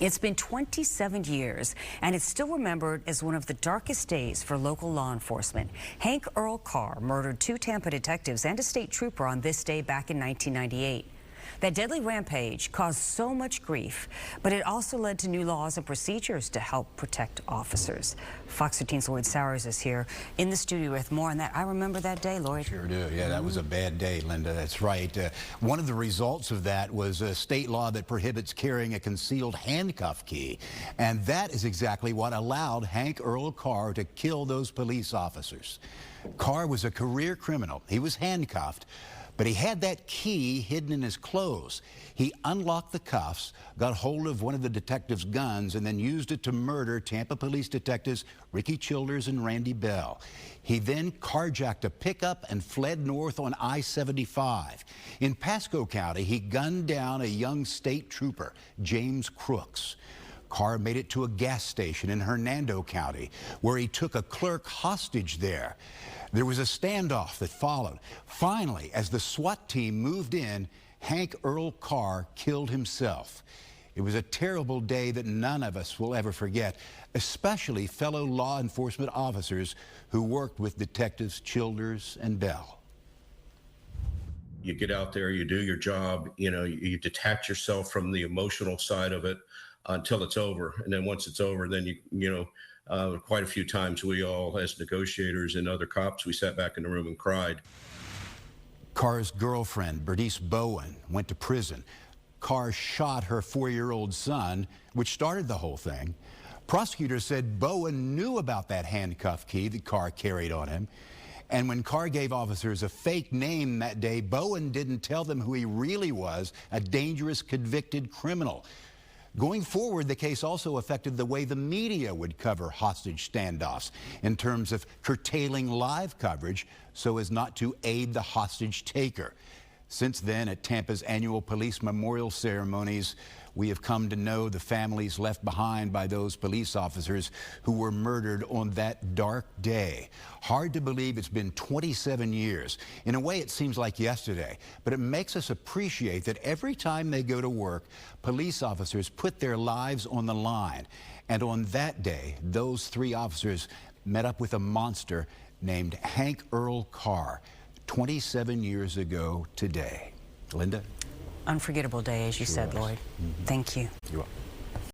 It's been 27 years, and it's still remembered as one of the darkest days for local law enforcement. Hank Earl Carr murdered 2 Tampa detectives and a state trooper on this day back in 1998. That deadly rampage caused so much grief, but it also led to new laws and procedures to help protect officers. Fox 13's Lloyd Sowers is here in the studio with more on that. I remember that day, Lloyd. Sure do. Yeah, that was a bad day, Linda. That's right. One of the results of that was a state law that prohibits carrying a concealed handcuff key. And that is exactly what allowed Hank Earl Carr to kill those police officers. Carr was a career criminal. He was handcuffed, but he had that key hidden in his clothes. He unlocked the cuffs, got hold of one of the detectives' guns, and then used it to murder Tampa police detectives Ricky Childers and Randy Bell. He then carjacked a pickup and fled north on I-75. In Pasco County, he gunned down a young state trooper, James Crooks. Carr made it to a gas station in Hernando County, where he took a clerk hostage there. There was a standoff that followed. Finally, as the SWAT team moved in, Hank Earl Carr killed himself. It was a terrible day that none of us will ever forget, especially fellow law enforcement officers who worked with detectives Childers and Bell. You get out there, you do your job, you detach yourself from the emotional side of it until it's over. And then once it's over, then quite a few times we all, as negotiators and other cops, we sat back in the room and cried. Carr's girlfriend, Bernice Bowen, went to prison. Carr shot her 4-year-old son, which started the whole thing. Prosecutors said Bowen knew about that handcuff key that Carr carried on him. And when Carr gave officers a fake name that day, Bowen didn't tell them who he really was, a dangerous convicted criminal. Going forward, the case also affected the way the media would cover hostage standoffs in terms of curtailing live coverage so as not to aid the hostage taker. Since then, at Tampa's annual police memorial ceremonies, we have come to know the families left behind by those police officers who were murdered on that dark day. Hard to believe it's been 27 years. In a way, it seems like yesterday, but it makes us appreciate that every time they go to work, police officers put their lives on the line. And on that day, those 3 officers met up with a monster named Hank Earl Carr 27 years ago today. Linda? Unforgettable day, as you said, was. Lloyd. Thank you. You're welcome.